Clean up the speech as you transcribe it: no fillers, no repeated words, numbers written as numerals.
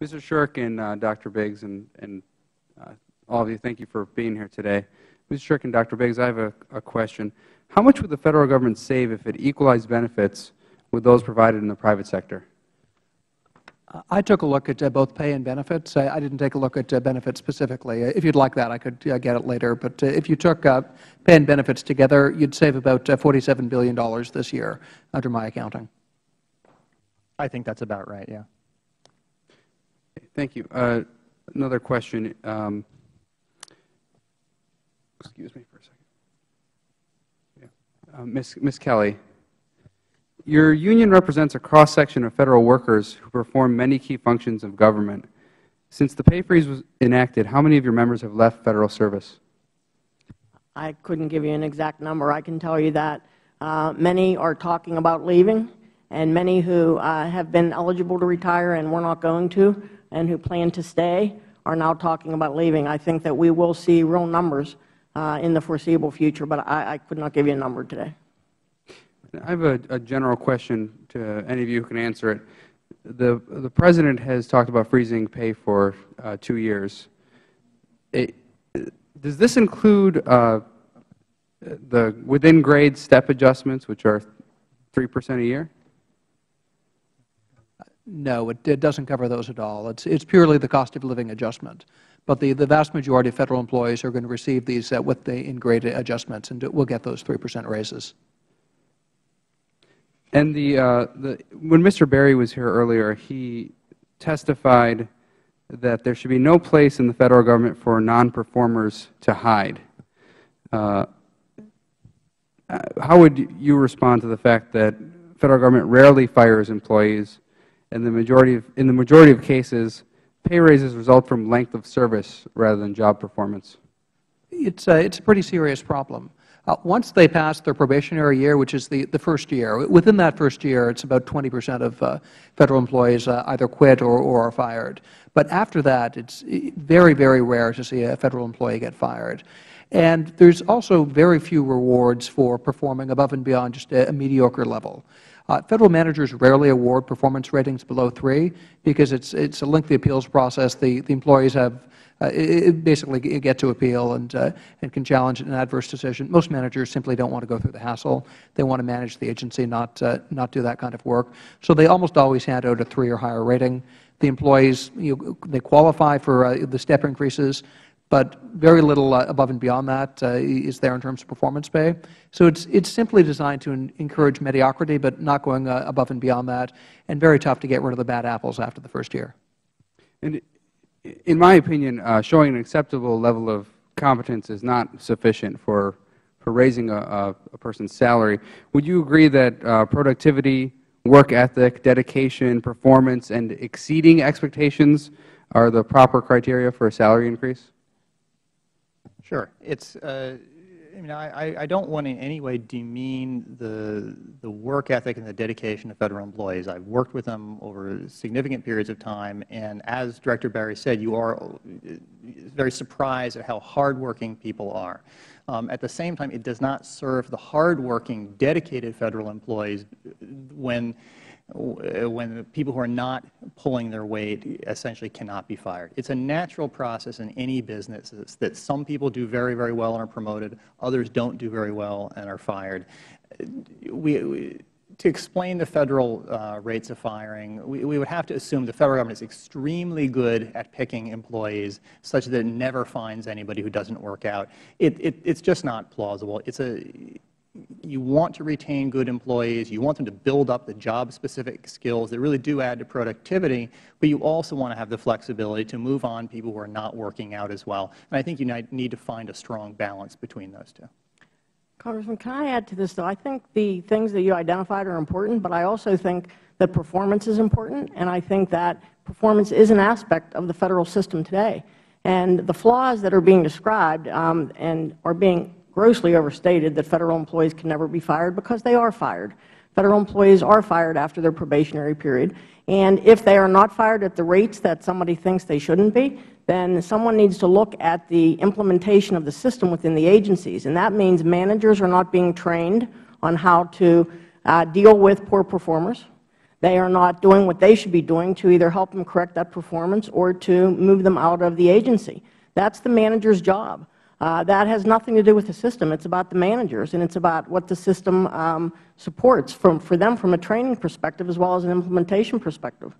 Mr. Shirk and Dr. Biggs and all of you, thank you for being here today. Mr. Shirk and Dr. Biggs, I have a question. How much would the Federal Government save if it equalized benefits with those provided in the private sector? I took a look at both pay and benefits. I didn't take a look at benefits specifically. If you'd like that, I could get it later. But if you took pay and benefits together, you'd save about $47 billion this year under my accounting. I think that's about right, yeah. Thank you. Another question. Excuse me for a second. Yeah. Ms. Kelly, your union represents a cross-section of Federal workers who perform many key functions of government. Since the pay freeze was enacted, how many of your members have left Federal service? I couldn't give you an exact number. I can tell you that many are talking about leaving, and many who have been eligible to retire and were not going to, and who plan to stay, are now talking about leaving. I think that we will see real numbers in the foreseeable future, but I could not give you a number today. I have a general question to any of you who can answer it. The President has talked about freezing pay for 2 years. Does this include the within-grade step adjustments, which are 3% a year? No, it doesn't cover those at all. It's purely the cost of living adjustment. But the vast majority of Federal employees are going to receive these with the in-grade adjustments, and we'll get those 3% raises. And when Mr. Berry was here earlier, he testified that there should be no place in the Federal Government for non-performers to hide. How would you respond to the fact that Federal Government rarely fires employees, and in the majority of cases, pay raises result from length of service rather than job performance? It's a pretty serious problem. Once they pass their probationary year, which is the first year, within that first year, it's about 20% of Federal employees either quit or are fired. But after that, it's very, very rare to see a Federal employee get fired. And there's also very few rewards for performing above and beyond just a mediocre level. Federal managers rarely award performance ratings below 3 because it's a lengthy appeals process. The employees have basically get to appeal and can challenge an adverse decision. Most managers simply don't want to go through the hassle. They want to manage the agency, not do that kind of work. So they almost always hand out a 3 or higher rating. The employees, they qualify for the step increases, but very little above and beyond that is there in terms of performance pay. So it's simply designed to encourage mediocrity, but not going above and beyond that, and very tough to get rid of the bad apples after the first year. And in my opinion, showing an acceptable level of competence is not sufficient for raising a person's salary. Would you agree that productivity, work ethic, dedication, performance, and exceeding expectations are the proper criteria for a salary increase? Sure. I don't want to in any way demean the work ethic and the dedication of Federal employees. I've worked with them over significant periods of time, and as Director Berry said, you are very surprised at how hardworking people are. At the same time, it does not serve the hardworking, dedicated Federal employees when the people who are not pulling their weight essentially cannot be fired. It's a natural process in any business that some people do very, very well and are promoted, others don't do very well and are fired. To explain the Federal rates of firing, we would have to assume the Federal Government is extremely good at picking employees such that it never finds anybody who doesn't work out. It's just not plausible. You want to retain good employees. You want them to build up the job-specific skills that really do add to productivity, but you also want to have the flexibility to move on people who are not working out as well. And I think you need to find a strong balance between those two. Congressman, can I add to this, though? I think the things that you identified are important, but I also think that performance is important, and I think that performance is an aspect of the Federal system today. And the flaws that are being described and are being grossly overstated, that Federal employees can never be fired, because they are fired. Federal employees are fired after their probationary period, and if they are not fired at the rates that somebody thinks they shouldn't be, then someone needs to look at the implementation of the system within the agencies, and that means managers are not being trained on how to deal with poor performers. they are not doing what they should be doing to either help them correct that performance or to move them out of the agency. That's the manager's job. That has nothing to do with the system. It's about the managers, and it's about what the system supports for them from a training perspective as well as an implementation perspective.